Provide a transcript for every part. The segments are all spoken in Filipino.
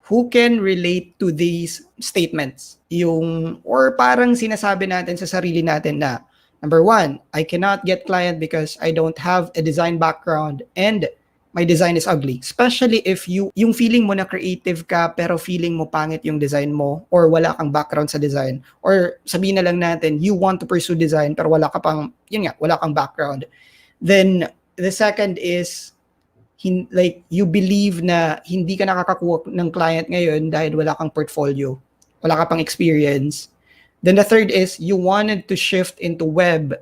who can relate to these statements? Or parang sinasabi natin sa sarili natin na, number one, I cannot get client because I don't have a design background and my design is ugly. Especially if yung feeling mo na creative ka pero feeling mo pangit yung design mo or wala kang background sa design. Or sabihin na lang natin, you want to pursue design pero wala kang background. Then the second is, you believe na hindi ka nakakakuha ng client ngayon dahil wala kang portfolio, wala ka pang experience. Then the third is, you wanted to shift into web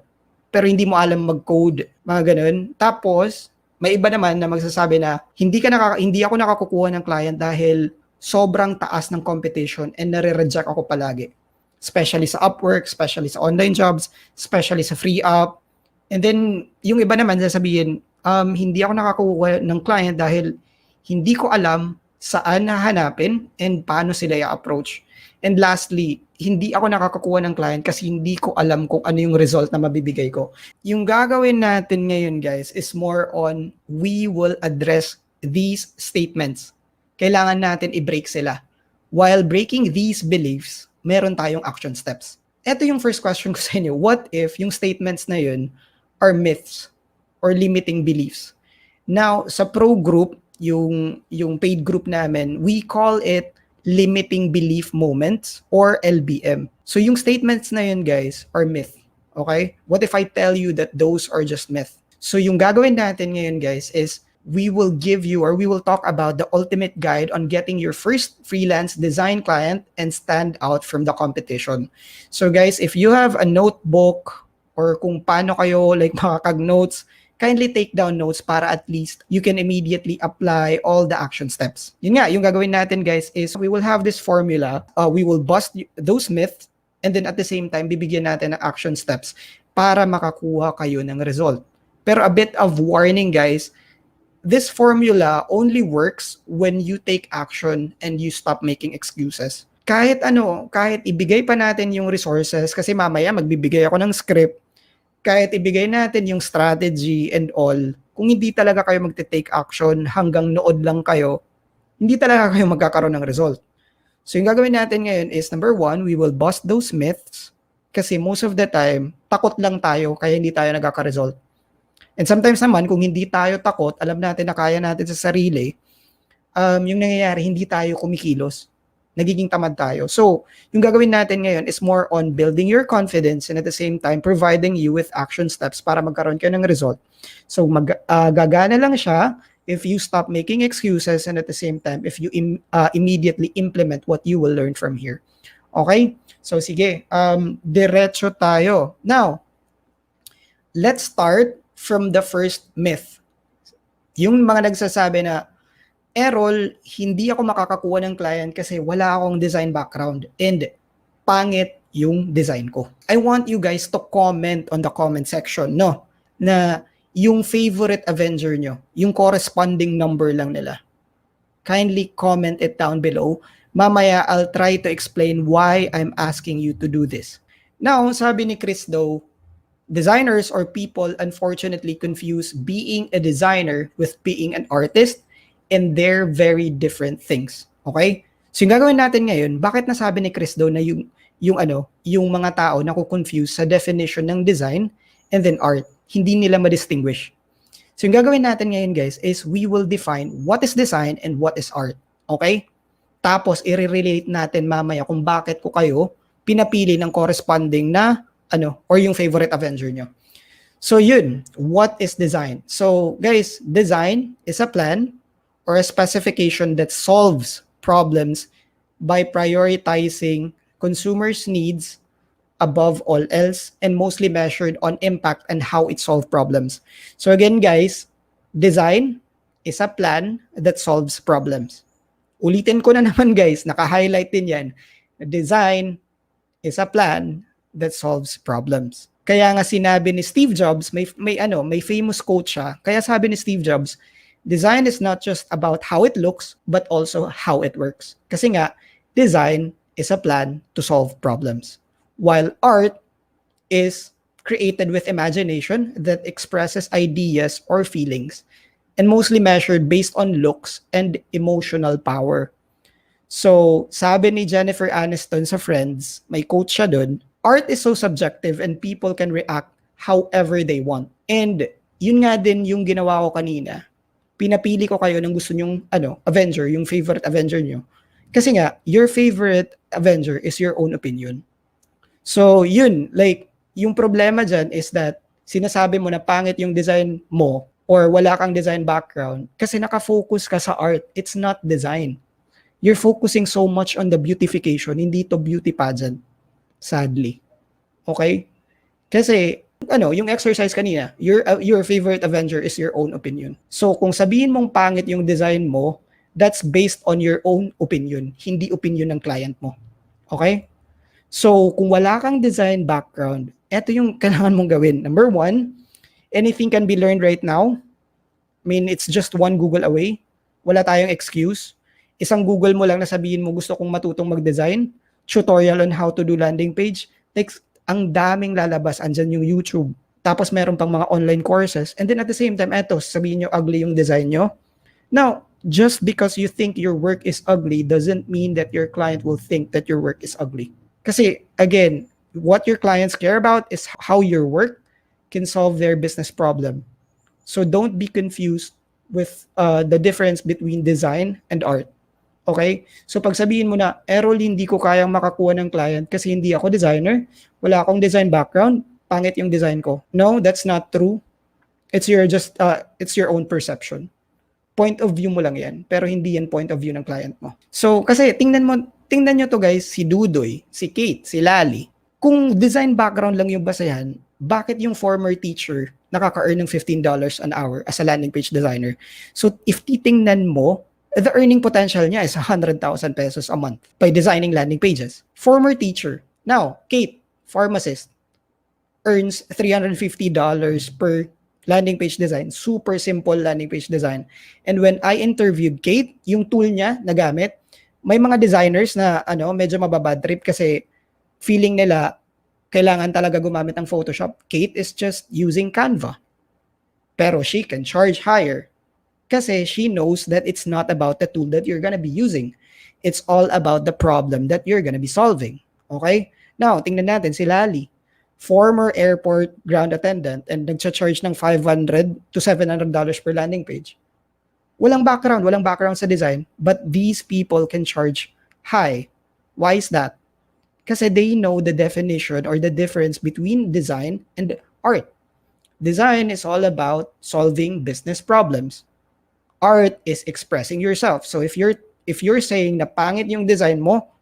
pero hindi mo alam mag-code, mga ganun. Tapos, may iba naman na magsasabi na hindi ako nakakukuha ng client dahil sobrang taas ng competition and nare-reject ako palagi. Especially sa Upwork, especially sa online jobs, especially sa free app. And then, yung iba naman sasabihin, hindi ako nakakuha ng client dahil hindi ko alam saan hahanapin and paano sila i-approach. And lastly, hindi ako nakakakuha ng client kasi hindi ko alam kung ano yung result na mabibigay ko. Yung gagawin natin ngayon, guys, is more on we will address these statements. Kailangan natin i-break sila. While breaking these beliefs, meron tayong action steps. Ito yung first question ko sa inyo. What if yung statements na yun are myths or limiting beliefs? Now, sa pro group, yung paid group namin, we call it limiting belief moments or LBM. So yung statements na yun, guys, are myth. Okay? What if I tell you that those are just myth? So yung gagawin natin ngayon, guys, is we will talk about the ultimate guide on getting your first freelance design client and stand out from the competition. So guys, if you have a notebook or kung paano kayo makakag-notes, kindly take down notes para at least you can immediately apply all the action steps. Yun nga, yung gagawin natin, guys, is we will have this formula. We will bust those myths and then at the same time, bibigyan natin ng action steps para makakuha kayo ng result. Pero a bit of warning, guys, this formula only works when you take action and you stop making excuses. Kahit ibigay pa natin yung resources kasi mamaya magbibigay ako ng script, kahit ibigay natin yung strategy and all, kung hindi talaga kayo magte-take action, hanggang nood lang kayo, hindi talaga kayo magkakaroon ng result. So yung gagawin natin ngayon is, number one, we will bust those myths kasi most of the time, takot lang tayo kaya hindi tayo nagkaka-result. And sometimes naman, kung hindi tayo takot, alam natin na kaya natin sa sarili, yung nangyayari, hindi tayo kumikilos. Nagiging tamad tayo. So, yung gagawin natin ngayon is more on building your confidence and at the same time, providing you with action steps para magkaroon kayo ng result. So, gagana lang siya if you stop making excuses and at the same time, if you immediately implement what you will learn from here. Okay? So, sige. Diretso tayo. Now, let's start from the first myth. Yung mga nagsasabi na, Errol, hindi ako makakakuha ng client kasi wala akong design background and pangit yung design ko. I want you guys to comment on the comment section, no? Na yung favorite Avenger nyo, yung corresponding number lang nila. Kindly comment it down below. Mamaya, I'll try to explain why I'm asking you to do this. Now, sabi ni Chris though, designers or people unfortunately confuse being a designer with being an artist, and they're very different things. Okay? So yung gagawin natin ngayon, bakit nasabi ni Chris daw na yung mga tao na confuse sa definition ng design and then art, hindi nila ma-distinguish. So yung gagawin natin ngayon, guys, is we will define what is design and what is art. Okay? Tapos i-relate natin mamaya kung bakit ko kayo pinapili ng corresponding na or yung favorite Avenger nyo. So yun, what is design? So guys, design is a plan or a specification that solves problems by prioritizing consumers' needs above all else and mostly measured on impact and how it solves problems. So again, guys, design is a plan that solves problems. Ulitin ko na naman, guys, naka-highlight din yan. Design is a plan that solves problems. Kaya nga sinabi ni Steve Jobs, may famous quote siya. Kaya sabi ni Steve Jobs, design is not just about how it looks, but also how it works. Kasi nga, design is a plan to solve problems. While art is created with imagination that expresses ideas or feelings and mostly measured based on looks and emotional power. So, sabi ni Jennifer Aniston sa Friends, may quote siya dun, art is so subjective and people can react however they want. And yun nga din yung ginawa ko kanina. Pinapili ko kayo ng gusto nyong Avenger, yung favorite Avenger nyo. Kasi nga, your favorite Avenger is your own opinion. So, yun, like, yung problema dyan is that sinasabi mo na pangit yung design mo or wala kang design background kasi nakafocus ka sa art. It's not design. You're focusing so much on the beautification, hindi to beauty pageant. Sadly. Okay? Kasi, yung exercise kanina, your favorite Avenger is your own opinion. So, kung sabihin mong pangit yung design mo, that's based on your own opinion, hindi opinion ng client mo. Okay? So, kung wala kang design background, eto yung kailangan mong gawin. Number 1, anything can be learned right now. I mean, it's just one Google away. Wala tayong excuse. Isang Google mo lang na sabihin mo gusto kong matutong mag-design, tutorial on how to do landing page. Like, ang daming lalabas. Andyan yung YouTube. Tapos meron pang mga online courses. And then at the same time, eto, sabihin nyo ugly yung design nyo. Now, just because you think your work is ugly doesn't mean that your client will think that your work is ugly. Kasi, again, what your clients care about is how your work can solve their business problem. So don't be confused with the difference between design and art. Okay? So pag sabihin mo na, Errol, hindi ko kayang makakuha ng client kasi hindi ako designer, wala akong design background, pangit yung design ko. No, that's not true. It's your own perception. Point of view mo lang yan, pero hindi yan point of view ng client mo. So kasi tingnan nyo to guys, si Dudoy, si Kate, si Lali. Kung design background lang yung basahan, bakit yung former teacher nakaka-earn ng $15 an hour as a landing page designer? So if titingnan mo, the earning potential niya is 100,000 pesos a month by designing landing pages. Former teacher. Now, Kate, pharmacist, earns $350 per landing page design. Super simple landing page design. And when I interviewed Kate, yung tool niya na gamit, may mga designers na medyo mababad trip kasi feeling nila kailangan talaga gumamit ng Photoshop. Kate is just using Canva. Pero she can charge higher kasi she knows that it's not about the tool that you're gonna be using. It's all about the problem that you're gonna be solving. Okay? Now, tingnan natin si Lali. Former airport ground attendant and nagcha-charge ng $500 to $700 per landing page. Walang background sa design, but these people can charge high. Why is that? Kasi they know the definition or the difference between design and art. Design is all about solving business problems. Art is expressing yourself. So if you're saying na pangit yung design mo,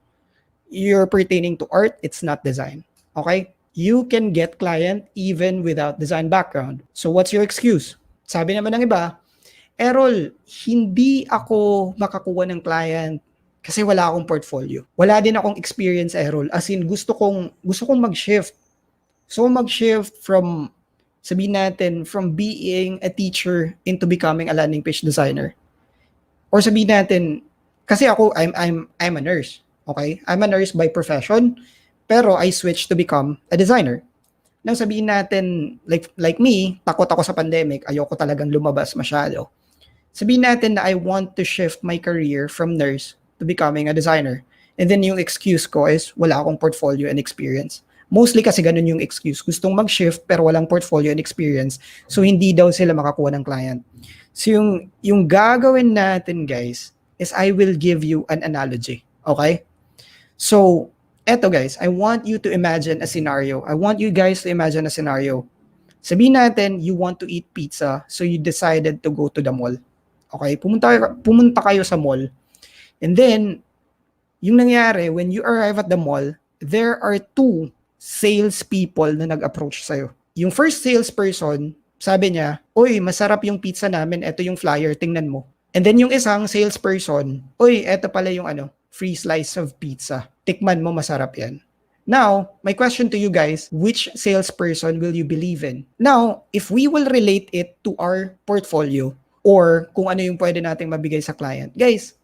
you're pertaining to art, it's not design. Okay? You can get client even without design background. So what's your excuse? Sabi naman ng iba, Errol, hindi ako makakuha ng client kasi wala akong portfolio. Wala din akong experience, Errol. As in, gusto kong mag-shift. So mag-shift from, sabihin natin, from being a teacher into becoming a landing page designer. Or sabihin natin, kasi ako, I'm a nurse. Okay? I'm a nurse by profession, pero I switched to become a designer. Nang sabihin natin, like me, takot ako sa pandemic, ayoko talagang lumabas masyado. Sabihin natin na I want to shift my career from nurse to becoming a designer. And then yung excuse ko is wala akong portfolio and experience. Mostly kasi ganun yung excuse. Gustong mag-shift pero walang portfolio and experience. So hindi daw sila makakuha ng client. So yung gagawin natin guys is I will give you an analogy. Okay? So eto guys, I want you to imagine a scenario. I want you guys to imagine a scenario. Sabihin natin you want to eat pizza so you decided to go to the mall. Okay? Pumunta kayo sa mall. And then, yung nangyari, when you arrive at the mall, there are 2 salespeople na nag-approach sa'yo. Yung first salesperson, sabi niya, "Uy, masarap yung pizza namin, eto yung flyer, tingnan mo." And then yung isang salesperson, "Uy, eto pala yung free slice of pizza. Tikman mo, masarap yan." Now, my question to you guys, which salesperson will you believe in? Now, if we will relate it to our portfolio or kung ano yung pwede nating mabigay sa client, guys,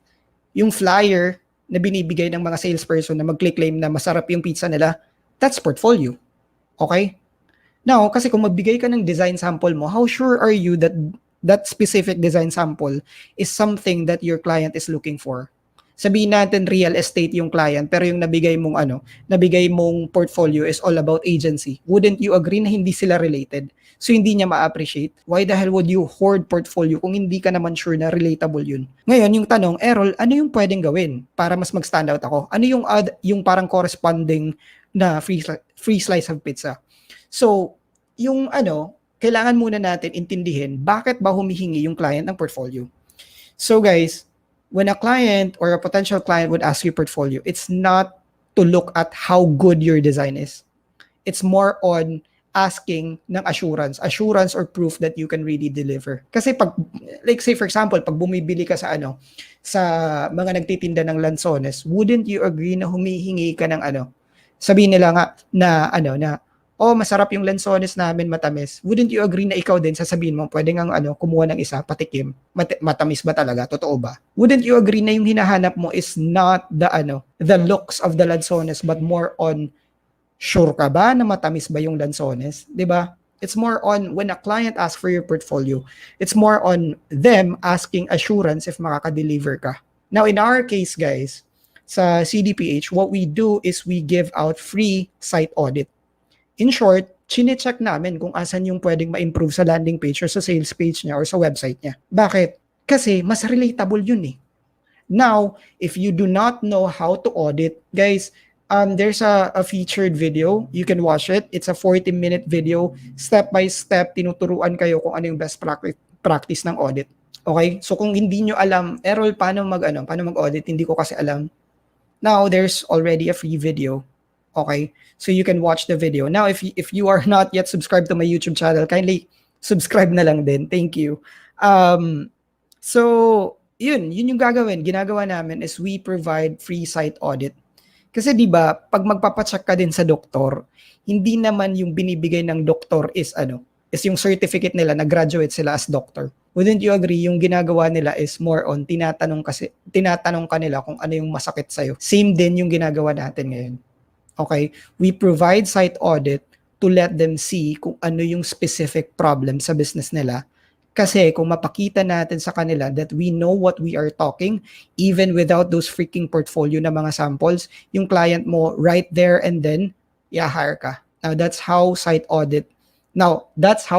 yung flyer na binibigay ng mga salesperson na mag-claim na masarap yung pizza nila, that's portfolio. Okay? Now, kasi kung magbigay ka ng design sample mo, how sure are you that that specific design sample is something that your client is looking for? Sabihin natin real estate yung client pero yung nabigay mong portfolio is all about agency. Wouldn't you agree na hindi sila related? So hindi niya ma-appreciate. Why the hell would you hoard portfolio kung hindi ka naman sure na relatable yun? Ngayon, yung tanong, Errol, ano yung pwedeng gawin para mas mag-stand out ako? Ano yung parang corresponding na free slice of pizza? So, kailangan muna natin intindihin bakit ba humihingi yung client ng portfolio. So guys, when a client or a potential client would ask you portfolio, it's not to look at how good your design is. It's more on asking ng assurance or proof that you can really deliver. Kasi like say for example, pag bumibili ka sa mga nagtitinda ng lansones, wouldn't you agree na humihingi ka ng sabihin nila nga na oh, masarap yung lansones namin, matamis. Wouldn't you agree na ikaw din sasabihin mo, pwede ngang kumuha ng isa, patikim, matamis ba talaga? Totoo ba? Wouldn't you agree na yung hinahanap mo is not the looks of the lansones, but more on, sure ka ba na matamis ba yung lansones? Diba? It's more on, when a client asks for your portfolio, it's more on them asking assurance if makaka-deliver ka. Now, in our case, guys, sa CDPH, what we do is we give out free site audit. In short, chine-check namin kung asan yung pwedeng ma-improve sa landing page or sa sales page niya or sa website niya. Bakit? Kasi mas relatable yun eh. Now, if you do not know how to audit, guys, there's a featured video. You can watch it. It's a 40-minute video. Step by step, tinuturuan kayo kung ano yung best practice ng audit. Okay? So kung hindi nyo alam, Errol, paano mag-audit? Hindi ko kasi alam. Now, there's already a free video. Okay, so you can watch the video. Now, if you are not yet subscribed to my YouTube channel, kindly subscribe na lang din. Thank you. So, yun yung ginagawa namin is we provide free site audit. Kasi di ba, pag magpapacheck ka din sa doktor, hindi naman yung binibigay ng doktor is yung certificate nila na graduate sila as doctor. Wouldn't you agree, yung ginagawa nila is more on tinatanong ka nila kung ano yung masakit sa'yo. Same din yung ginagawa natin ngayon. Okay, we provide site audit to let them see kung ano yung specific problem sa business nila. Kasi kung mapakita natin sa kanila that we know what we are talking, even without those freaking portfolio na mga samples, yung client mo right there and then, i-hire ka. That's how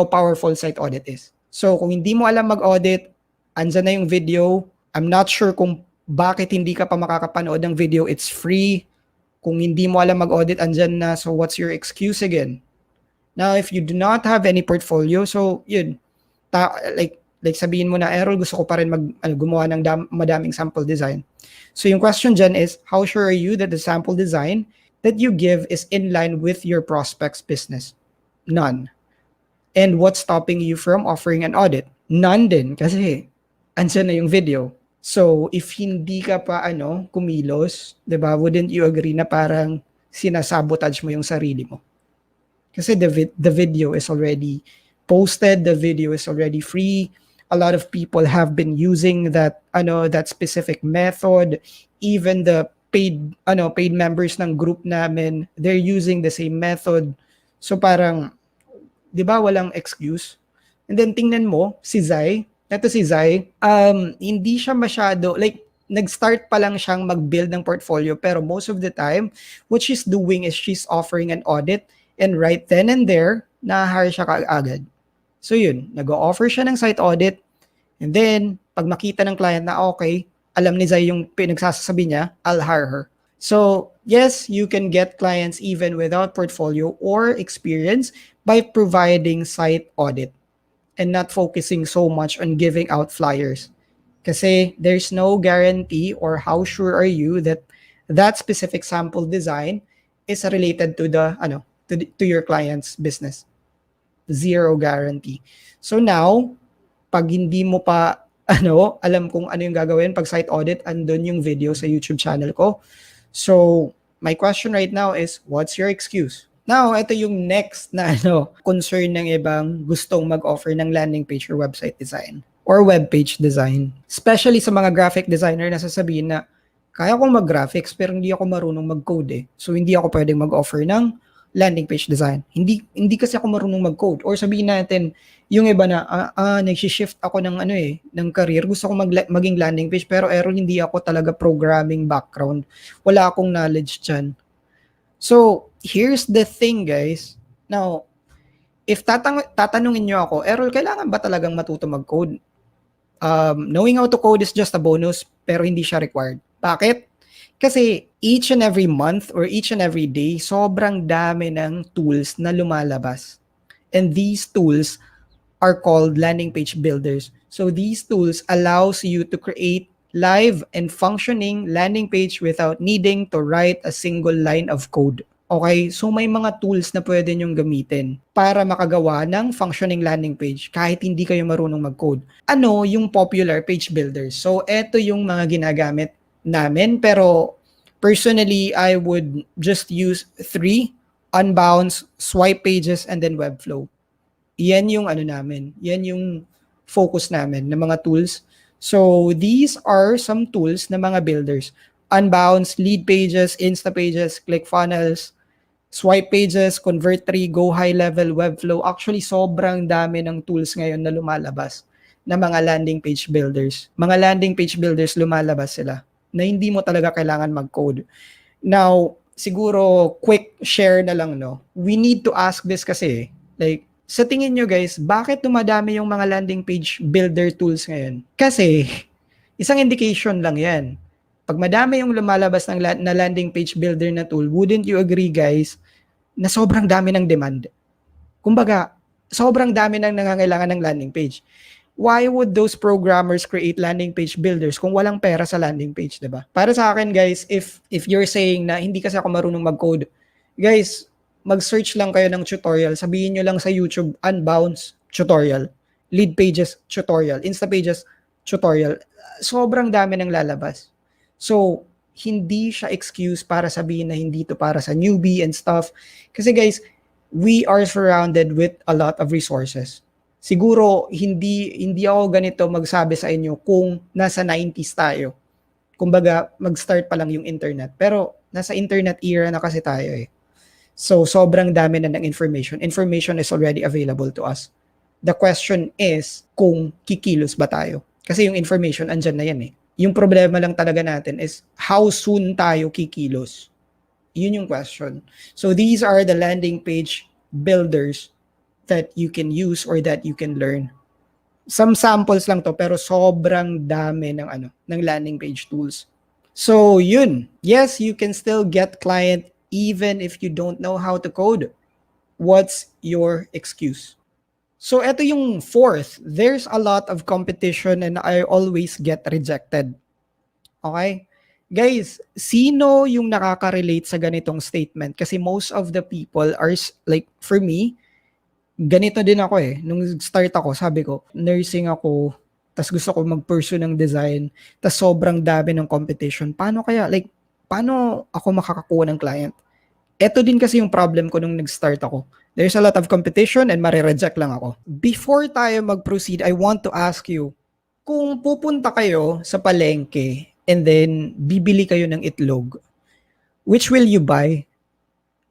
powerful site audit is. So kung hindi mo alam mag-audit, andyan na yung video. I'm not sure kung bakit hindi ka pa makakapanood ng video. It's free. Kung hindi mo alam mag-audit, andyan na. So what's your excuse again? Now, if you do not have any portfolio, so yun, like sabihin mo na, Errol, gusto ko pa rin gumawa ng madaming sample design. So yung question dyan is, how sure are you that the sample design that you give is in line with your prospect's business? None. And what's stopping you from offering an audit? None din, kasi andyan na yung video. So, if hindi ka pa kumilos, 'di ba? Wouldn't you agree na parang sinasabotage mo yung sarili mo? Kasi the video is already posted, the video is already free. A lot of people have been using that specific method. Even the paid members ng group namin, they're using the same method. So parang 'di ba walang excuse? And then tingnan mo si Zai, hindi siya masyado, like, nag-start pa lang siyang mag-build ng portfolio, pero most of the time, what she's doing is she's offering an audit, and right then and there, na-hire siya kaagad. So yun, nag-o-offer siya ng site audit, and then, pag makita ng client na okay, alam ni Zai yung pinagsasabi niya, I'll hire her. So, yes, you can get clients even without portfolio or experience by providing site audit and not focusing so much on giving out flyers. Kasi there's no guarantee, or how sure are you that that specific sample design is related to to your client's business? Zero guarantee. So now, pag hindi mo pa alam kung ano yung gagawin pag site audit, andun yung video sa YouTube channel ko. So, my question right now is, what's your excuse? Now, ito yung next na concern ng ibang gustong mag-offer ng landing page or website design or web page design. Especially sa mga graphic designer na sasabihin na, kaya kong mag-graphics pero hindi ako marunong mag-code eh. So, hindi ako pwedeng mag-offer ng landing page design. Hindi kasi ako marunong mag-code. Or sabihin natin, yung iba na, nag-shift ako ng career. Gusto ko maging landing page, pero Errol, hindi ako talaga programming background. Wala akong knowledge dyan. So, here's the thing, guys. Now, if tatanungin nyo ako, Errol, kailangan ba talagang matuto mag-code? Knowing how to code is just a bonus, pero hindi siya required. Bakit? Kasi each and every month or each and every day, sobrang dami ng tools na lumalabas. And these tools are called landing page builders. So these tools allows you to create live and functioning landing page without needing to write a single line of code. Okay, so may mga tools na pwede nyong gamitin para makagawa ng functioning landing page kahit hindi kayo marunong mag-code. Ano yung popular page builders? So, eto yung mga ginagamit namin, pero personally, I would just use 3: Unbounce, Swipe Pages, and then Webflow. Yan yung namin. Yan yung focus namin ng mga tools. So, these are some tools na mga builders. Unbounce, Lead Pages, Insta Pages, ClickFunnels, Swipe Pages, Convert3, Go High Level, Webflow. Actually, sobrang dami ng tools ngayon na lumalabas na mga landing page builders. Mga landing page builders, lumalabas sila na hindi mo talaga kailangan mag-code. Now, siguro, quick share na lang, no? We need to ask this kasi, like, sa tingin nyo guys, bakit dumadami yung mga landing page builder tools ngayon? Kasi, isang indication lang yan. Pag madami yung lumalabas na landing page builder na tool, wouldn't you agree guys, na sobrang dami ng demand? Kumbaga, sobrang dami nang nangangailangan ng landing page. Why would those programmers create landing page builders kung walang pera sa landing page, diba? Para sa akin guys, if you're saying na hindi kasi ako marunong mag-code, guys, mag-search lang kayo ng tutorial. Sabihin nyo lang sa YouTube, Unbounce tutorial, Lead Pages tutorial, Insta Pages tutorial. Sobrang dami nang lalabas. So, hindi siya excuse para sabihin na hindi to para sa newbie and stuff. Kasi guys, we are surrounded with a lot of resources. Siguro, hindi ako ganito magsabi sa inyo kung nasa 90s tayo. Kumbaga, mag-start pa lang yung internet. Pero, nasa internet era na kasi tayo eh. So, sobrang dami na ng information. Information is already available to us. The question is, kung kikilos ba tayo? Kasi yung information, andyan na yan eh. Yung problema lang talaga natin is how soon tayo kikilos. Yun yung question. So these are the landing page builders that you can use or that you can learn. Some samples lang to pero sobrang dami ng landing page tools. So yun. Yes, you can still get client even if you don't know how to code. What's your excuse? So, ito yung fourth. There's a lot of competition and I always get rejected. Okay? Guys, sino yung nakaka-relate sa ganitong statement? Kasi most of the people are, like, for me, ganito din ako eh. Nung start ako, sabi ko, nursing ako, tas gusto ko mag-pursue ng design, tas sobrang dami ng competition. Paano kaya? Like, paano ako makakakuha ng client? Ito din kasi yung problem ko nung nag-start ako. There's a lot of competition and marireject lang ako. Before tayo mag-proceed, I want to ask you, kung pupunta kayo sa palengke and then bibili kayo ng itlog, which will you buy?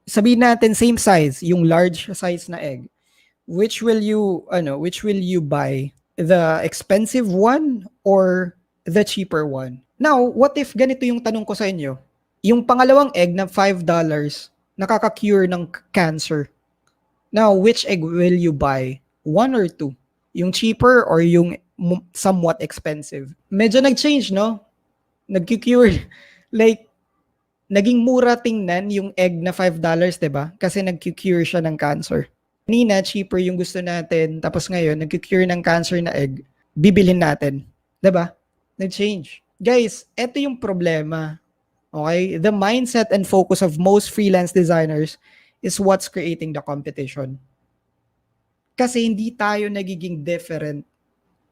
Sabihin natin same size, yung large size na egg. Which will you buy? The expensive one or the cheaper one? Now, what if ganito yung tanong ko sa inyo? Yung pangalawang egg na $5, nakaka-cure ng cancer. Now, which egg will you buy? One or two? Yung cheaper or yung somewhat expensive? Medyo nag-change, no? Nag-cure. Like, naging mura tingnan yung egg na $5, diba? Kasi nag-cure siya ng cancer. Kanina, cheaper yung gusto natin. Tapos ngayon, nag-cure ng cancer na egg. Bibilhin natin. Diba? Nag-change. Guys, eto yung problema. Okay? The mindset and focus of most freelance designers is what's creating the competition. Kasi hindi tayo nagiging different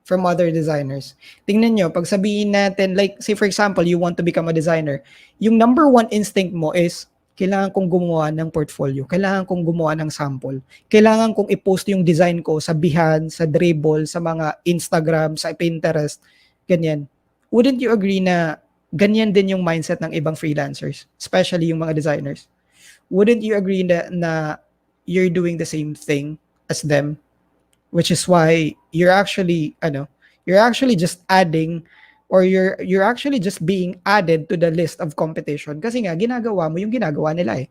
from other designers. Tingnan nyo, pag sabihin natin, like, say for example, you want to become a designer, yung number one instinct mo is, kailangan kong gumawa ng portfolio, kailangan kong gumawa ng sample, kailangan kong i-post yung design ko sa Behance, sa Dribble, sa mga Instagram, sa Pinterest, ganyan. Wouldn't you agree na ganyan din yung mindset ng ibang freelancers, especially yung mga designers? wouldn't you agree na you're doing the same thing as them? Which is why you're actually just adding, or you're actually just being added to the list of competition kasi nga ginagawa mo yung ginagawa nila eh.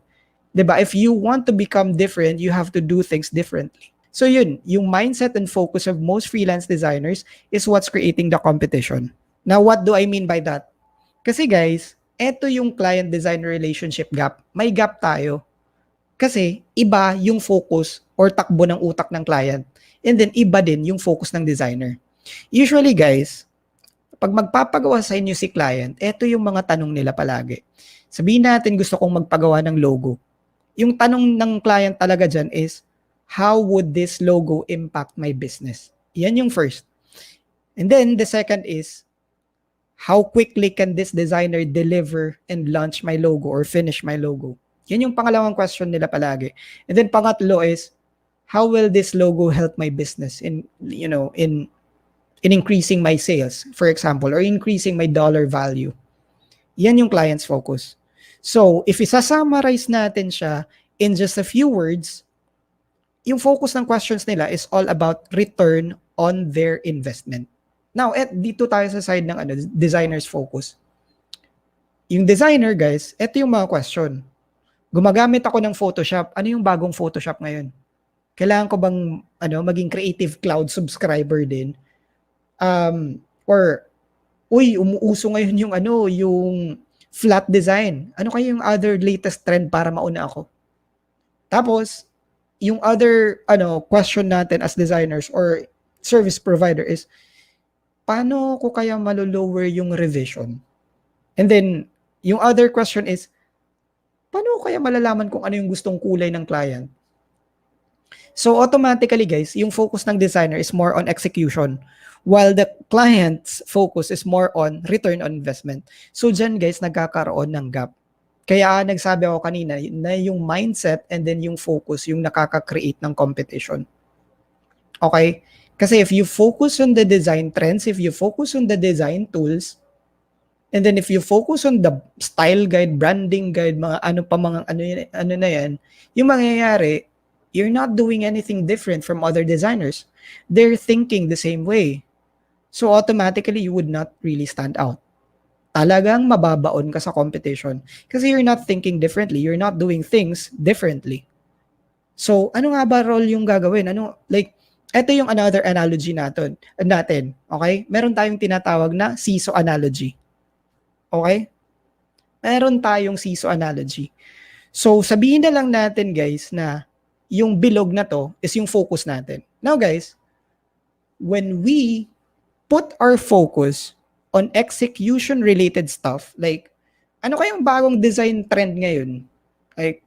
'Di ba? If you want to become different, you have to do things differently. So yun, yung mindset and focus of most freelance designers is what's creating the competition. Now, what do I mean by that? Kasi guys, eto yung client-designer relationship gap. May gap tayo. Kasi iba yung focus or takbo ng utak ng client. And then iba din yung focus ng designer. Usually guys, pag magpapagawa sa inyo si client, eto yung mga tanong nila palagi. Sabihin natin gusto kong magpagawa ng logo. Yung tanong ng client talaga dyan is, how would this logo impact my business? Yan yung first. And then the second is, how quickly can this designer deliver and launch my logo or finish my logo? Yan yung pangalawang question nila palagi. And then pangatlo is, how will this logo help my business in increasing my sales, for example, or increasing my dollar value? Yan yung client's focus. So, if isa-summarize natin siya in just a few words, yung focus ng questions nila is all about return on their investment. Now, dito tayo sa side ng designer's focus. Yung designer, guys, ito yung mga question. Gumagamit ako ng Photoshop. Ano yung bagong Photoshop ngayon? Kailangan ko bang maging Creative Cloud subscriber din? Or umuuso ngayon yung flat design. Ano kaya yung other latest trend para mauna ako? Tapos, yung other question natin as designers or service provider is, paano ko kaya malo-lower yung revision? And then, yung other question is, paano ko kaya malalaman kung ano yung gustong kulay ng client? So automatically guys, yung focus ng designer is more on execution, while the client's focus is more on return on investment. So dyan guys, nagkakaroon ng gap. Kaya nagsabi ako kanina na yung mindset and then yung focus yung nakaka-create ng competition. Okay? Kasi if you focus on the design trends, if you focus on the design tools, and then if you focus on the style guide, branding guide, mga ano na yan, yung mangyayari, you're not doing anything different from other designers. They're thinking the same way. So automatically, you would not really stand out. Talagang mababaon ka sa competition kasi you're not thinking differently. You're not doing things differently. So ano nga ba role yung gagawin? Ito yung another analogy natin. Okay? Meron tayong tinatawag na Seesaw analogy. Okay? Meron tayong Seesaw analogy. So sabihin na lang natin guys na yung bilog na to is yung focus natin. Now guys, when we put our focus on execution-related stuff, like, ano kayang bagong design trend ngayon? Like,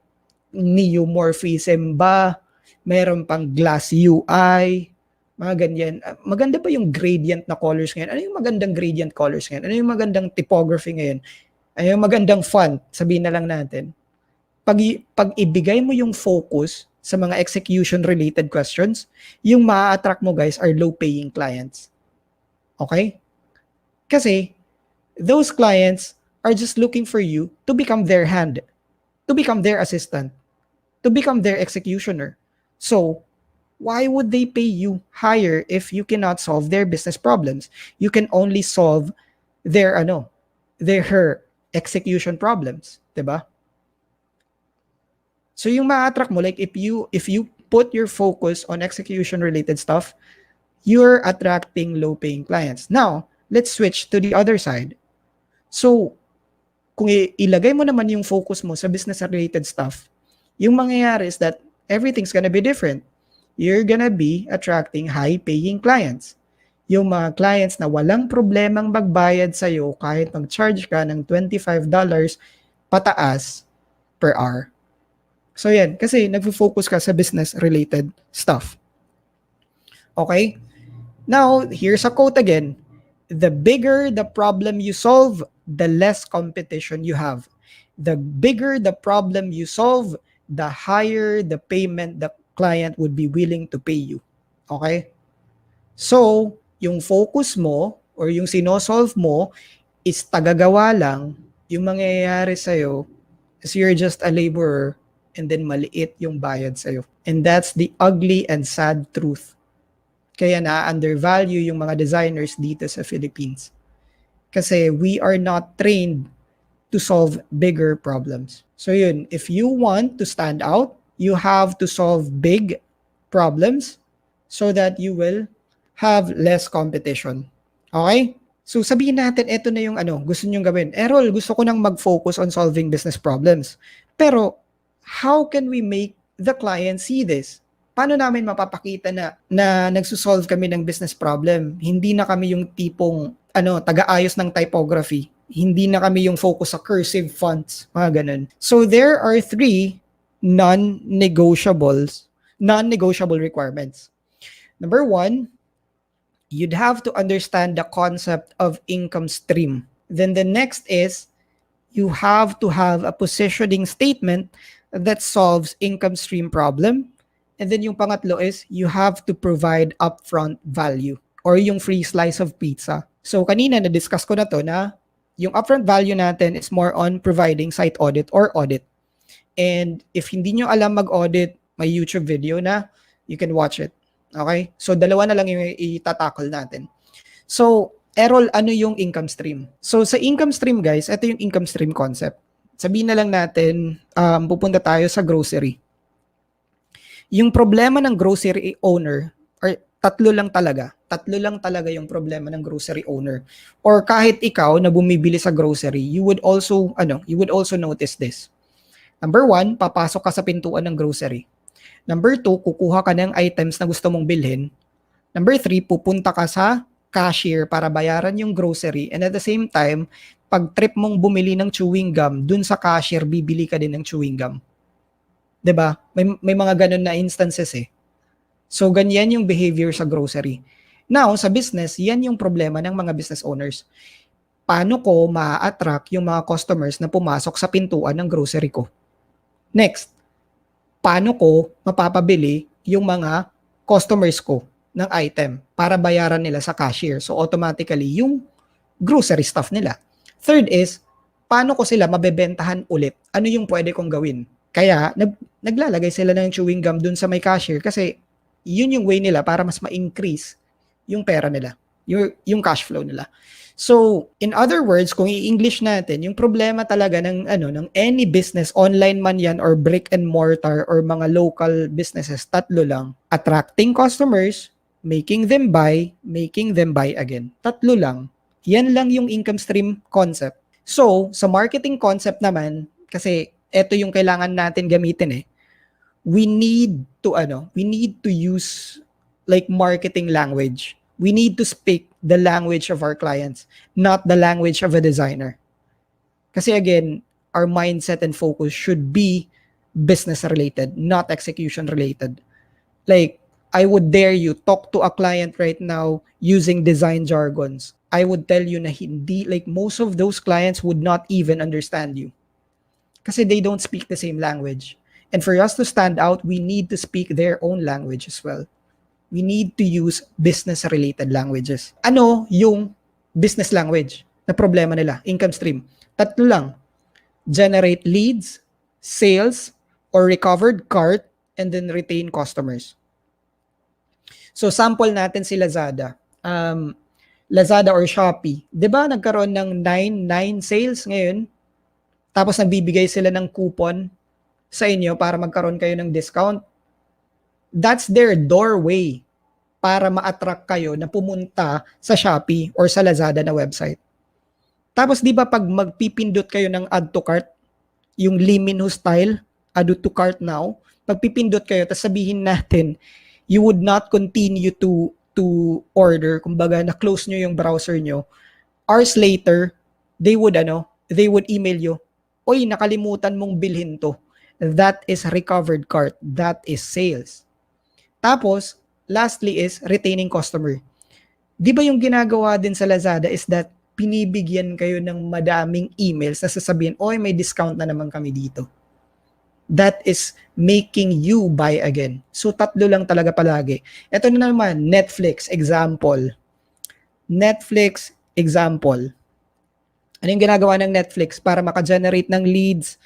neomorphism ba? Meron pang glass UI? Mga ganyan. Maganda ba yung gradient na colors ngayon? Ano yung magandang gradient colors ngayon? Ano yung magandang typography ngayon? Ano yung magandang font? Sabihin na lang natin. Pag ibigay mo yung focus sa mga execution-related questions, yung ma-attract mo guys are low-paying clients. Okay? Kasi those clients are just looking for you to become their hand, to become their assistant, to become their executioner. So, why would they pay you higher if you cannot solve their business problems? You can only solve their execution problems, 'di ba? So yung ma-attract mo, like if you put your focus on execution related stuff, you're attracting low paying clients. Now, let's switch to the other side. So, kung ilagay mo naman yung focus mo sa business related stuff, yung mangyayari is that everything's gonna be different. You're gonna be attracting high paying clients. Yung mga clients na walang problemang magbayad sa'yo kahit mag-charge ka ng $25 pataas per hour. So yan, kasi nagfo-focus ka sa business-related stuff. Okay? Now, here's a quote again. The bigger the problem you solve, the less competition you have. The bigger the problem you solve, the higher the payment the client would be willing to pay you. Okay? So, yung focus mo or yung sinosolve mo is tagagawa lang, yung mangyayari sa'yo Kasi you're just a laborer and then maliit yung bayad sa'yo. And that's the ugly and sad truth. Kaya na-undervalue yung mga designers dito sa Philippines. Kasi we are not trained to solve bigger problems. So yun, if you want to stand out, you have to solve big problems so that you will have less competition. Okay? So sabihin natin, ito na yung gusto nyong gawin. Errol, gusto ko nang mag-focus on solving business problems. Pero, how can we make the client see this? Paano namin mapapakita na nagsusolve kami ng business problem? Hindi na kami yung tipong taga-ayos ng typography. Hindi na kami yung focus sa cursive fonts, mga ganun. So there are 3 non-negotiable requirements. Number 1, you'd have to understand the concept of income stream. Then the next is you have to have a positioning statement that solves income stream problem. And then yung pangatlo is you have to provide upfront value or yung free slice of pizza. So kanina na-discuss ko na to na yung upfront value natin is more on providing site audit or audit. And if hindi nyo alam mag-audit, may YouTube video na you can watch it. Okay? So dalawa na lang yung itatakol natin. So Errol, ano yung income stream? So sa income stream guys, ito yung income stream concept. Sabihin na lang natin, pupunta tayo sa grocery. Yung problema ng grocery owner, or tatlo lang talaga yung problema ng grocery owner. Or kahit ikaw na bumibili sa grocery, you would also notice this. Number 1, papasok ka sa pintuan ng grocery. Number 2, kukuha ka ng items na gusto mong bilhin. Number 3, pupunta ka sa cashier para bayaran yung grocery. And at the same time, pag trip mong bumili ng chewing gum, dun sa cashier, bibili ka din ng chewing gum. 'Di ba? May mga ganun na instances eh. So ganyan yung behavior sa grocery. Now, sa business, yan yung problema ng mga business owners. Paano ko ma-attract yung mga customers na pumasok sa pintuan ng grocery ko? Next, paano ko mapapabili yung mga customers ko ng item para bayaran nila sa cashier? So automatically, yung grocery stuff nila. Third is, paano ko sila mabebentahan ulit? Ano yung pwede kong gawin? Kaya naglalagay sila ng chewing gum dun sa may cashier kasi yun yung way nila para mas ma-increase yung pera nila, yung cash flow nila. So, in other words, kung i-English natin, yung problema talaga ng any business, online man yan or brick and mortar or mga local businesses, tatlo lang. Attracting customers, making them buy again. Tatlo lang. Yan lang yung income stream concept. So, sa marketing concept naman, kasi ito yung kailangan natin gamitin eh. We need to use like marketing language. We need to speak the language of our clients, not the language of a designer. Kasi again, our mindset and focus should be business related, not execution related. Like, I would dare you talk to a client right now using design jargons. I would tell you na hindi, like most of those clients would not even understand you. Kasi they don't speak the same language. And for us to stand out, we need to speak their own language as well. We need to use business-related languages. Ano yung business language na problema nila? Income stream. Tatlo lang. Generate leads, sales, or recovered cart, and then retain customers. So sample natin si Lazada. Lazada or Shopee. 'Di ba nagkaroon ng 9 sales ngayon? Tapos nagbibigay sila ng coupon sa inyo para magkaroon kayo ng discount. That's their doorway para ma-attract kayo na pumunta sa Shopee or sa Lazada na website. Tapos di ba pag magpipindot kayo ng add to cart, yung Limino style, add to cart now, pag pipindot kayo, tapos sabihin natin, you would not continue to order, kumbaga na-close nyo yung browser nyo, hours later, they would email you, oy, nakalimutan mong bilhin to. That is recovered cart. That is sales. Tapos, lastly is retaining customer. Di ba yung ginagawa din sa Lazada is that pinibigyan kayo ng madaming emails na sasabihin, oy, may discount na naman kami dito. That is making you buy again. So, tatlo lang talaga palagi. Ito na naman, Netflix, example. Netflix, example. Ano yung ginagawa ng Netflix para maka-generate ng leads,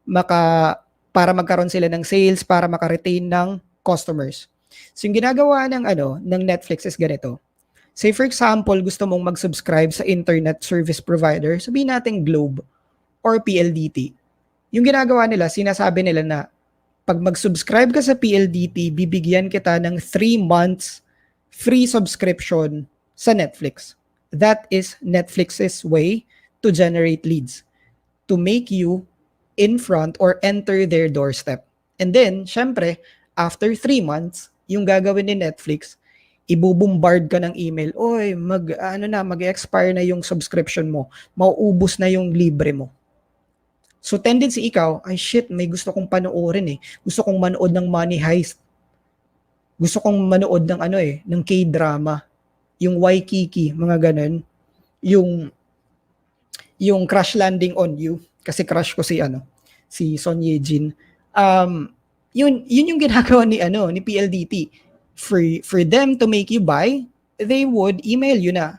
para magkaroon sila ng sales, para maka-retain ng customers. So yung ginagawa ng Netflix is ganito. Say for example, gusto mong mag-subscribe sa internet service provider, sabihin natin Globe or PLDT. Yung ginagawa nila, sinasabi nila na pag mag-subscribe ka sa PLDT, bibigyan kita ng 3 months free subscription sa Netflix. That is Netflix's way to generate leads, to make you in front or enter their doorstep. And then, syempre, after 3 months, yung gagawin ni Netflix, ibubombard ka ng email, oy, mag-expire na yung subscription mo, mauubos na yung libre mo. So tendency ikaw, ay shit, may gusto kong panoorin eh. Gusto kong manood ng Money Heist. Gusto kong manood ng ng K-drama, yung Waikiki, mga ganun. Yung Crash Landing on You, kasi crush ko si Son Ye-jin. Yun yung ginagawa ni PLDT. For them to make you buy, they would email you na,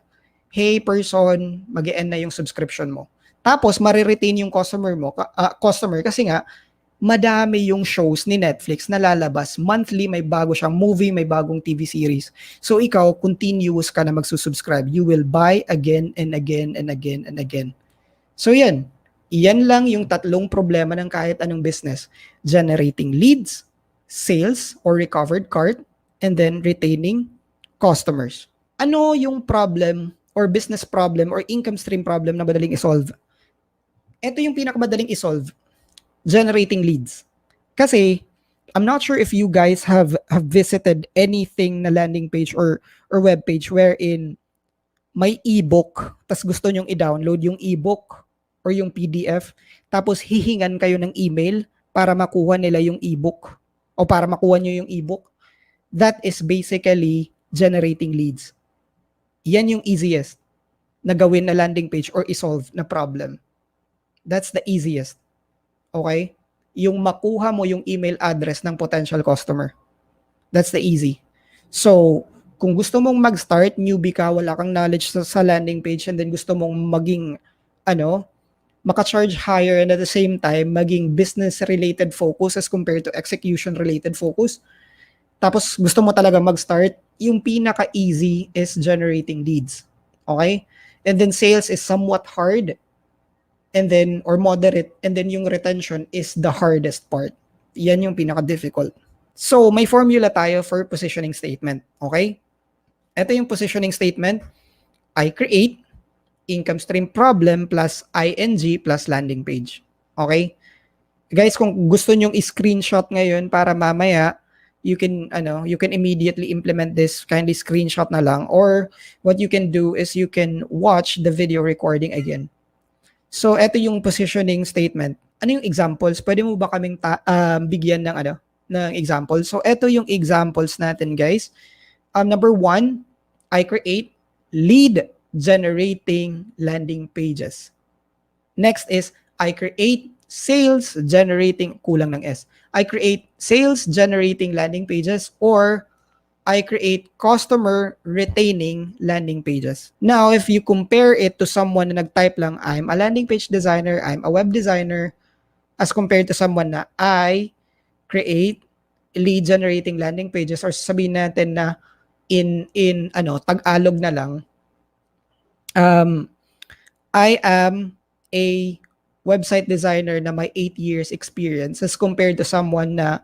hey person, mag-e-end na yung subscription mo. Tapos mariretain yung customer kasi nga madami yung shows ni Netflix na lalabas. Monthly may bago siyang movie, may bagong TV series. So ikaw, continuous ka na magsusubscribe. You will buy again and again and again and again. So yan lang yung tatlong problema ng kahit anong business. Generating leads, sales or recovered cart, and then retaining customers. Ano yung problem or business problem or income stream problem na madaling isolve? Ito yung pinakamadaling isolve. Generating leads. Kasi, I'm not sure if you guys have visited anything na landing page or web page wherein may ebook, tas gusto nyong i-download yung ebook or yung PDF, tapos hihingan kayo ng email para makuha nila yung ebook o para makuha nyo yung ebook. That is basically generating leads. Yan yung easiest na gawin na landing page or isolve na problem. That's the easiest. Okay? Yung makuha mo yung email address ng potential customer. That's the easy. So, kung gusto mong mag-start, newbie ka, wala kang knowledge sa landing page, and then gusto mong maging, maka-charge higher and at the same time, maging business-related focus as compared to execution-related focus, tapos gusto mo talaga mag-start, yung pinaka-easy is generating leads. Okay? And then sales is somewhat hard, and then, or moderate, and then yung retention is the hardest part. Yan yung pinaka-difficult. So, may formula tayo for positioning statement. Okay? Ito yung positioning statement. I create income stream problem plus ing plus landing page. Okay? Guys, kung gusto nyong i-screenshot ngayon para mamaya, you can immediately implement this, kindly screenshot na lang, or what you can do is you can watch the video recording again. So, ito yung positioning statement. Ano yung examples? Pwede mo ba kaming bigyan ng example? So, ito yung examples natin, guys. Number 1, I create lead generating landing pages. Next is, I create sales generating, kulang ng S. I create sales generating landing pages, or I create customer retaining landing pages. Now, if you compare it to someone na nag-type lang, I'm a landing page designer, I'm a web designer, as compared to someone na I create lead generating landing pages, or sabihin natin na in Tagalog na lang, I am a website designer na may 8 years experience as compared to someone na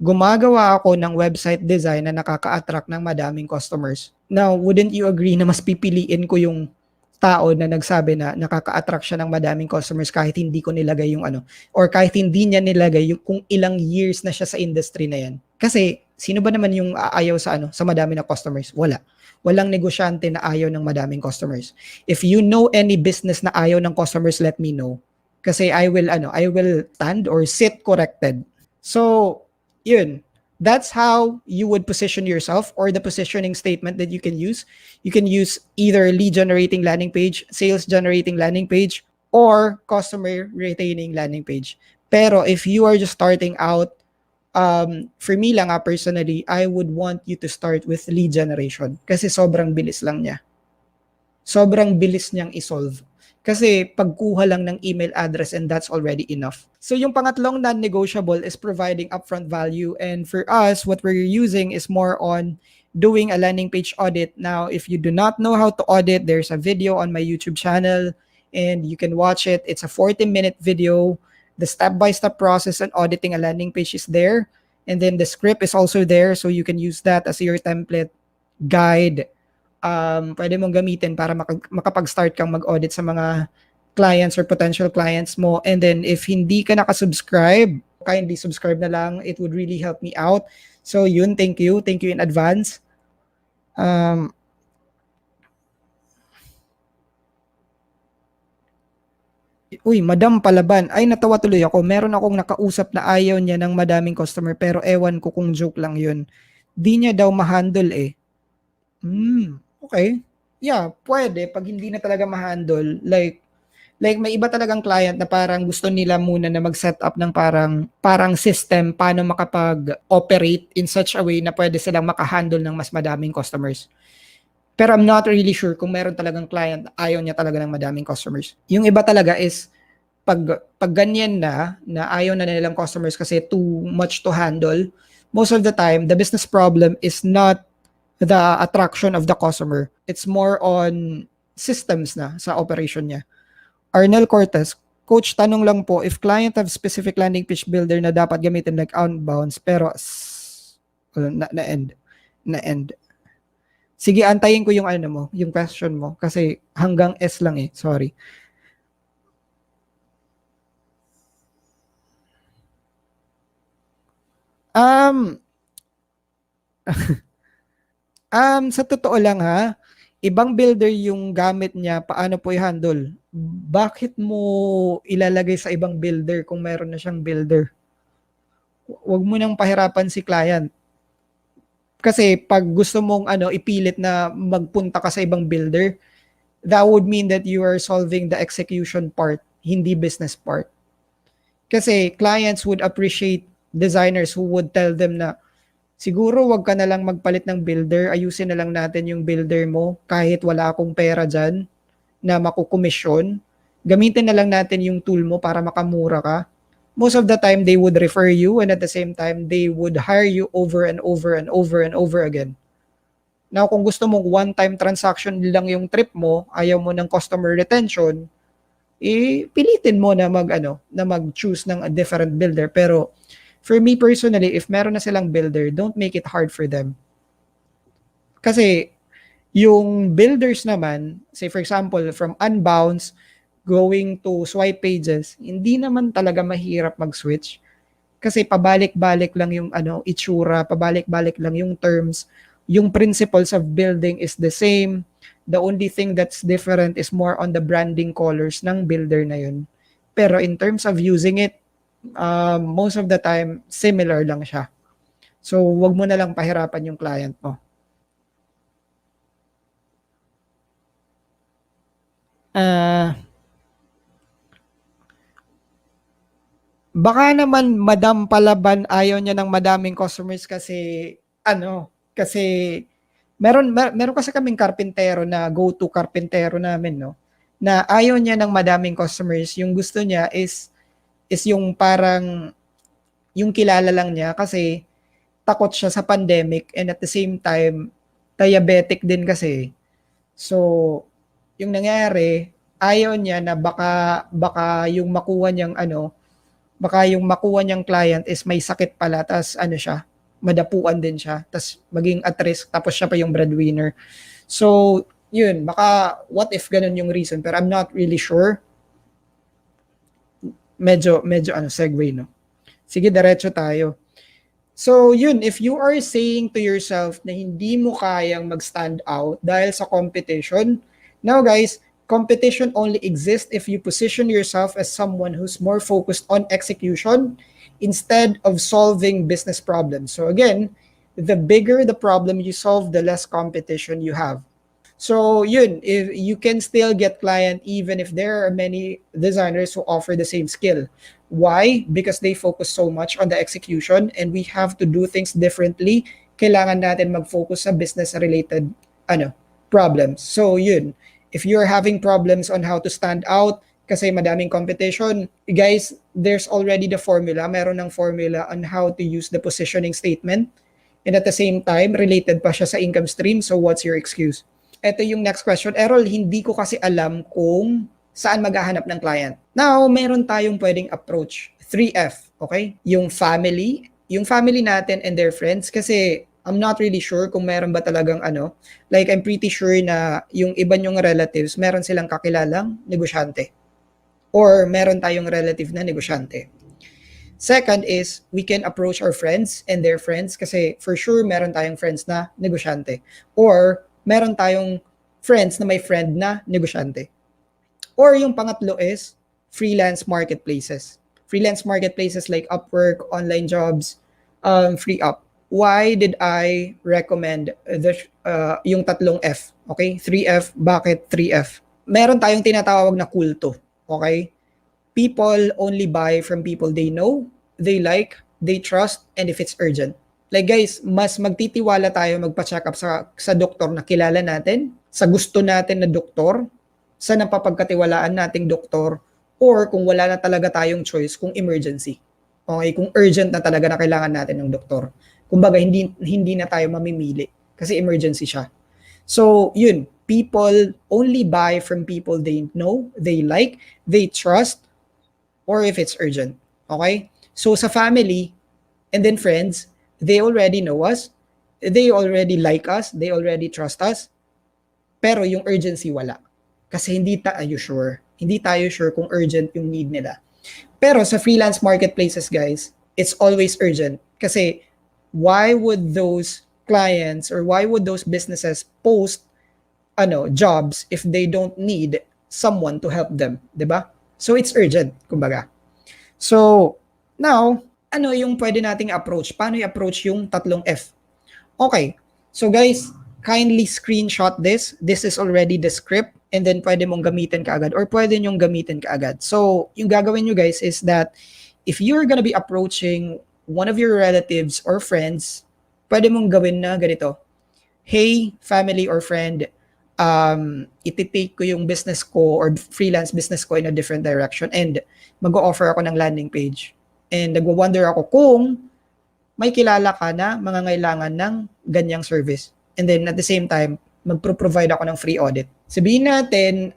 gumagawa ako ng website design na nakaka-attract ng madaming customers. Now, wouldn't you agree na mas pipiliin ko yung tao na nagsabi na nakaka-attract siya ng madaming customers kahit hindi ko nilagay yung or kahit hindi niya nilagay yung kung ilang years na siya sa industry na yan. Kasi, sino ba naman yung aayaw sa madami na customers? Wala. Walang negosyante na ayaw ng madaming customers. If you know any business na ayaw ng customers, let me know. Kasi I will stand or sit corrected. So, yun. That's how you would position yourself, or the positioning statement that you can use. You can use either lead generating landing page, sales generating landing page, or customer retaining landing page. Pero if you are just starting out, for me lang personally, I would want you to start with lead generation kasi sobrang bilis lang niya. Sobrang bilis niyang isolve. Kasi pagkuha lang ng email address and that's already enough. So yung pangatlong non-negotiable is providing upfront value. And for us, what we're using is more on doing a landing page audit. Now, if you do not know how to audit, there's a video on my YouTube channel and you can watch it. It's a 40-minute video. The step-by-step process on auditing a landing page is there. And then the script is also there. So you can use that as your template guide. Pwede mong gamitin para makapag-start kang mag-audit sa mga clients or potential clients mo. And then if hindi ka nakasubscribe, kindly subscribe na lang. It would really help me out. So yun, thank you. Thank you in advance. Uy, Madam Palaban. Ay, natawa tuloy ako. Meron akong nakausap na ayaw niya ng madaming customer pero ewan ko kung joke lang yun. Di niya daw ma-handle eh. Okay. Yeah, pwede pag hindi na talaga ma-handle. Like may iba talagang client na parang gusto nila muna na mag-set up ng parang system paano makapag-operate in such a way na pwede silang maka-handle ng mas madaming customers. Pero I'm not really sure kung meron talagang client na ayaw niya talaga ng madaming customers. Yung iba talaga is pag ganyan na ayaw na nilang customers kasi too much to handle, most of the time, the business problem is not the attraction of the customer. It's more on systems na sa operation niya. Arnel Cortez, Coach, tanong lang po, if client have specific landing page builder na dapat gamitin like outbounds, pero na-end. Sige, antayin ko yung mo, yung question mo. Kasi hanggang S lang eh. Sorry. Sa totoo lang ha, ibang builder yung gamit niya, paano po i-handle? Bakit mo ilalagay sa ibang builder kung meron na siyang builder? Huwag mo nang pahirapan si client. Kasi pag gusto mong ipilit na magpunta ka sa ibang builder, that would mean that you are solving the execution part, hindi business part. Kasi clients would appreciate designers who would tell them na siguro wag ka na lang magpalit ng builder, ayusin na lang natin yung builder mo kahit wala akong pera dyan na makukomisyon. Gamitin na lang natin yung tool mo para makamura ka. Most of the time, they would refer you and at the same time, they would hire you over and over and over and over again. Now, kung gusto mong one-time transaction lang yung trip mo, ayaw mo ng customer retention, pilitin mo na mag-choose ng a different builder. Pero for me personally, if meron na silang builder, don't make it hard for them. Kasi yung builders naman, say for example, from Unbounce going to swipe pages, hindi naman talaga mahirap mag-switch. Kasi pabalik-balik lang yung itsura, pabalik-balik lang yung terms, yung principles of building is the same. The only thing that's different is more on the branding colors ng builder na yun. Pero in terms of using it, most of the time, similar lang siya. So, wag mo na lang pahirapan yung client mo. Baka naman Madam Palaban ayaw niya ng madaming customers kasi kasi meron kasi kaming karpintero na go-to karpintero namin, no, na ayaw niya ng madaming customers. Yung gusto niya is yung parang yung kilala lang niya kasi takot siya sa pandemic and at the same time diabetic din kasi. So yung nangyari, ayaw niya na baka yung makuha niyang client is may sakit pala, tas siya, madapuan din siya, tas maging at risk, tapos siya pa yung breadwinner. So, yun, baka what if ganun yung reason, pero I'm not really sure. Medyo segue, no? Sige, diretso tayo. So, yun, if you are saying to yourself na hindi mo kayang mag-stand out dahil sa competition, now guys, competition only exists if you position yourself as someone who's more focused on execution instead of solving business problems. So again, the bigger the problem you solve, the less competition you have. So yun, if you can still get client even if there are many designers who offer the same skill. Why? Because they focus so much on the execution and we have to do things differently. Kailangan natin mag-focus sa business-related problems. So yun, If you're having problems on how to stand out kasi madaming competition, guys, there's already the formula. Meron ng formula on how to use the positioning statement. And at the same time, related pa siya sa income stream. So what's your excuse? Ito yung next question. Errol, hindi ko kasi alam kung saan maghahanap ng client. Now, meron tayong pwedeng approach. 3F, okay? Yung family natin and their friends. Kasi I'm not really sure kung meron ba talagang like I'm pretty sure na yung iba nyong relatives, meron silang kakilalang negosyante. Or meron tayong relative na negosyante. Second is, we can approach our friends and their friends kasi for sure meron tayong friends na negosyante. Or meron tayong friends na may friend na negosyante. Or yung pangatlo is freelance marketplaces. Freelance marketplaces like Upwork, online jobs, free up. Why did I recommend yung tatlong F? Okay? 3F. Bakit 3F? Meron tayong tinatawag na kulto. Okay? People only buy from people they know, they like, they trust, and if it's urgent. Like guys, mas magtitiwala tayo magpa-check up sa doktor na kilala natin, sa gusto natin na doktor, sa napapagkatiwalaan nating doktor, or kung wala na talaga tayong choice, kung emergency. Okay, kung urgent na talaga na kailangan natin ng doktor. Kumbaga, hindi na tayo mamimili kasi emergency siya. So, yun, people only buy from people they know, they like, they trust, or if it's urgent. Okay? So, sa family and then friends, they already know us, they already like us, they already trust us, pero yung urgency wala. Kasi hindi tayo sure. Hindi tayo sure kung urgent yung need nila. Pero sa freelance marketplaces, guys, it's always urgent. Kasi why would those clients or why would those businesses post jobs if they don't need someone to help them, 'di ba? So it's urgent, kumbaga. So now, yung pwede nating approach? Paano i-approach yung tatlong F? Okay. So guys, kindly screenshot this. This is already the script and then pwede mong gamitin kaagad or pwede nyong gamitin kaagad. So yung gagawin nyo guys is that if you're gonna be approaching one of your relatives or friends, pwede mong gawin na ganito. Hey, family or friend, ititake ko yung business ko or freelance business ko in a different direction and mag-o-offer ako ng landing page. And nagwa-wonder ako kung may kilala ka na mangangailangan ng ganyang service. And then at the same time, magpro-provide ako ng free audit. Sabihin natin,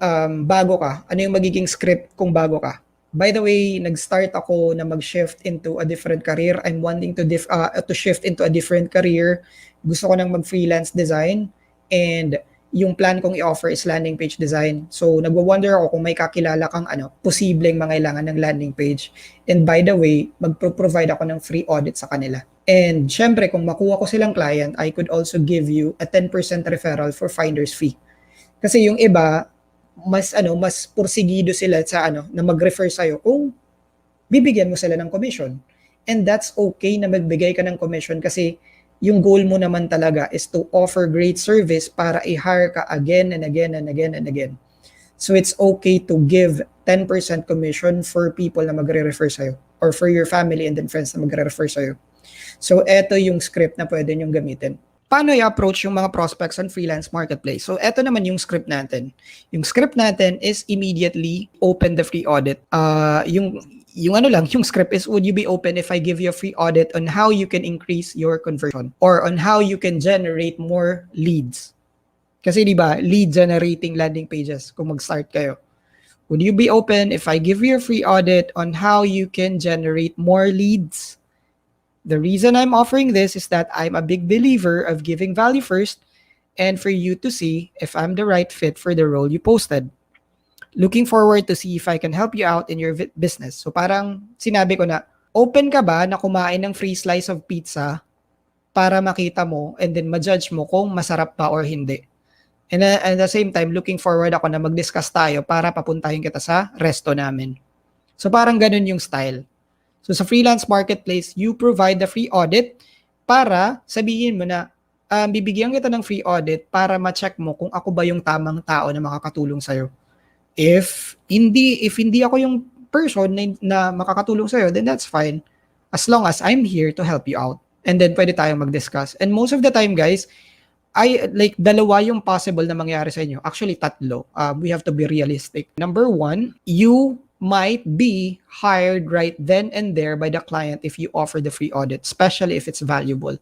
bago ka, ano yung magiging script kung bago ka? By the way, nag-start ako na mag-shift into a different career. I'm wanting to shift into a different career. Gusto ko nang mag-freelance design and yung plan kong i-offer is landing page design. So, nagwa-wonder ako kung may kakilala kang posibleng mangailangan ng landing page. And by the way, magpro-provide ako ng free audit sa kanila. And syempre, kung makuha ko silang client, I could also give you a 10% referral for finder's fee. Kasi yung iba, mas pursigido sila sa na mag-refer sa'yo kung bibigyan mo sila ng commission. And that's okay na magbigay ka ng commission kasi yung goal mo naman talaga is to offer great service para i-hire ka again and again and again and again. So it's okay to give 10% commission for people na magre-refer sa'yo or for your family and then friends na magre-refer sa'yo. So eto yung script na pwede nyong gamitin. Paano i-approach yung mga prospects on freelance marketplace? So eto naman yung script natin. Yung script natin is immediately open the free audit. Yung script is, would you be open if I give you a free audit on how you can increase your conversion or on how you can generate more leads? Kasi di ba, lead generating landing pages kung mag-start kayo. Would you be open if I give you a free audit on how you can generate more leads? The reason I'm offering this is that I'm a big believer of giving value first and for you to see if I'm the right fit for the role you posted. Looking forward to see if I can help you out in your business. So parang sinabi ko na, open ka ba na kumain ng free slice of pizza para makita mo and then ma-judge mo kung masarap pa or hindi. And at the same time, looking forward ako na mag-discuss tayo para papuntahin kita sa resto namin. So parang ganun yung style. So sa freelance marketplace, you provide the free audit para sabihin mo na, bibigyan kita ng free audit para ma-check mo kung ako ba yung tamang tao na makakatulong sa'yo. If hindi ako yung person na makakatulong sa'yo, then that's fine. As long as I'm here to help you out. And then pwede tayong mag-discuss. And most of the time, guys, like dalawa yung possible na mangyari sa inyo. Actually, tatlo. We have to be realistic. Number one, you might be hired right then and there by the client if you offer the free audit, especially if it's valuable.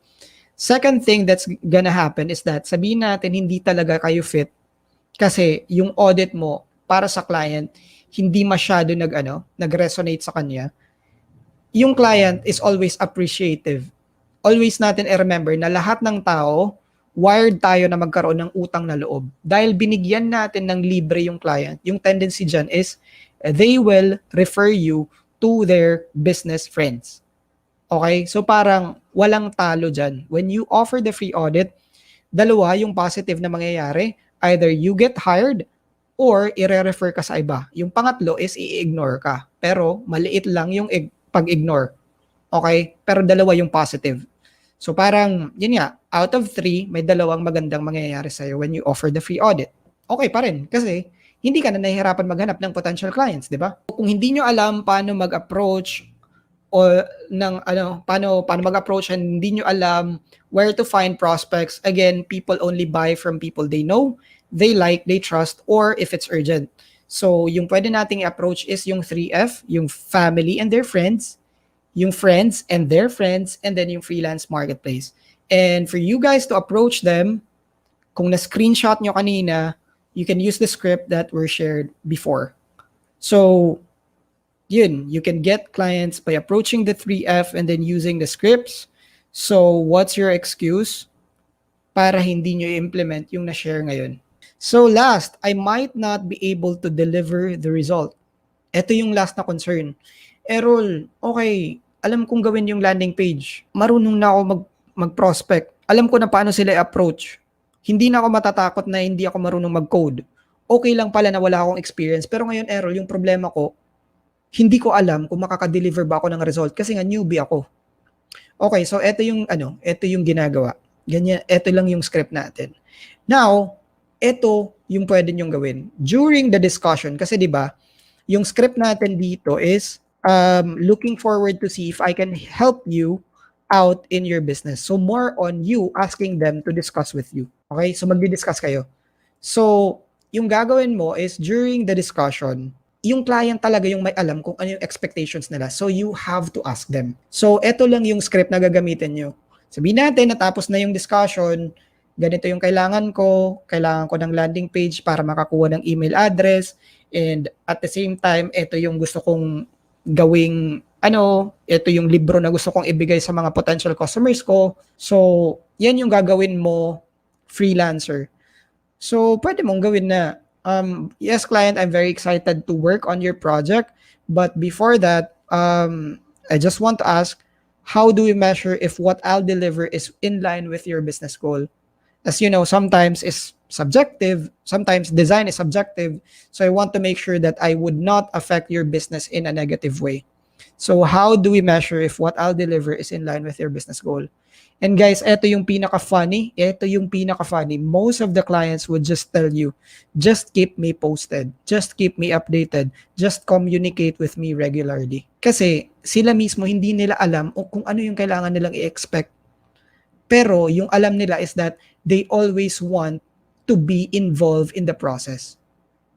Second thing that's gonna happen is that sabihin natin hindi talaga kayo fit kasi yung audit mo para sa client hindi masyado nag-resonate sa kanya. Yung client is always appreciative. Always natin i-remember na lahat ng tao, wired tayo na magkaroon ng utang na loob. Dahil binigyan natin ng libre yung client, yung tendency dyan is they will refer you to their business friends. Okay? So parang walang talo dyan. When you offer the free audit, dalawa yung positive na mangyayari. Either you get hired or i-refer ka sa iba. Yung pangatlo is i-ignore ka. Pero maliit lang yung pag-ignore. Okay? Pero dalawa yung positive. So parang, yun nga, out of 3, may dalawang magandang mangyayari sa'yo when you offer the free audit. Okay pa rin, kasi hindi ka na nahihirapan maghanap ng potential clients, di ba? Kung hindi nyo alam paano mag-approach o paano mag-approach and hindi nyo alam where to find prospects, again, people only buy from people they know, they like, they trust, or if it's urgent. So yung pwede nating approach is yung 3F, yung family and their friends, yung friends and their friends, and then yung freelance marketplace. And for you guys to approach them, kung na-screenshot nyo kanina, you can use the script that were shared before. So, yun, you can get clients by approaching the 3F and then using the scripts. So, what's your excuse para hindi nyo i-implement yung na-share ngayon? So, last, I might not be able to deliver the result. Ito yung last na concern. Errol, okay, alam kong gawin yung landing page. Marunong na ako mag-prospect. Alam ko na paano sila i-approach. Hindi na ako matatakot na hindi ako marunong mag-code. Okay lang pala na wala akong experience. Pero ngayon, Errol, yung problema ko, hindi ko alam kung makaka-deliver ba ako ng result kasi nga newbie ako. Okay, so ito yung ginagawa. Ganyan, ito lang yung script natin. Now, ito yung pwede nyong gawin. During the discussion, kasi di ba, yung script natin dito is looking forward to see if I can help you out in your business. So more on you asking them to discuss with you. Okay? So magdi-discuss kayo. So yung gagawin mo is during the discussion, yung client talaga yung may alam kung ano yung expectations nila. So you have to ask them. So eto lang yung script na gagamitin nyo. Sabihin natin natapos na yung discussion, ganito yung kailangan ko ng landing page para makakuha ng email address, and at the same time, ito yung gusto kong gawing, ito yung libro na gusto kong ibigay sa mga potential customers ko. So, yan yung gagawin mo, freelancer. So, pwede mong gawin na, yes, client, I'm very excited to work on your project. But before that, I just want to ask, how do we measure if what I'll deliver is in line with your business goal? As you know, sometimes it's subjective, sometimes design is subjective. So I want to make sure that I would not affect your business in a negative way. So how do we measure if what I'll deliver is in line with your business goal? And guys, ito yung pinaka-funny. Most of the clients would just tell you, just keep me posted. Just keep me updated. Just communicate with me regularly. Kasi sila mismo hindi nila alam kung ano yung kailangan nilang i-expect. Pero yung alam nila is that they always want to be involved in the process.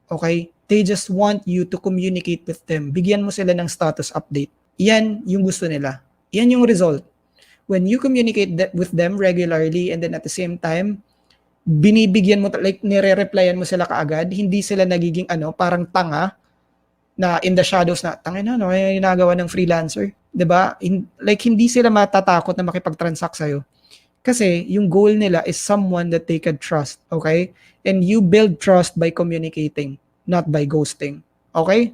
Okay? They just want you to communicate with them. Bigyan mo sila ng status update. Yan yung gusto nila. Yan yung result. When you communicate with them regularly and then at the same time, binibigyan mo, like nire-replyan mo sila kaagad, hindi sila nagiging parang tanga na in the shadows na, tangin na, yung ginagawa ng freelancer. Diba? Like hindi sila matatakot na makipag-transact sa'yo. Kasi yung goal nila is someone that they can trust, okay? And you build trust by communicating, not by ghosting, okay?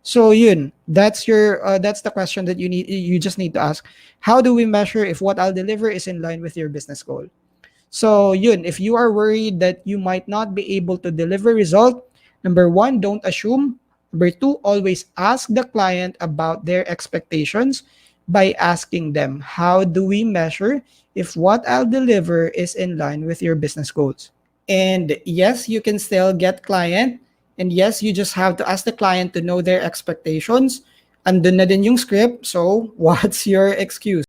So yun, that's the question that you just need to ask. How do we measure if what I'll deliver is in line with your business goal? So yun, if you are worried that you might not be able to deliver result, number 1, don't assume. Number 2, always ask the client about their expectations by asking them, how do we measure if what I'll deliver is in line with your business goals? And yes, you can still get client. And yes, you just have to ask the client to know their expectations. Andun na din yung script. So, what's your excuse?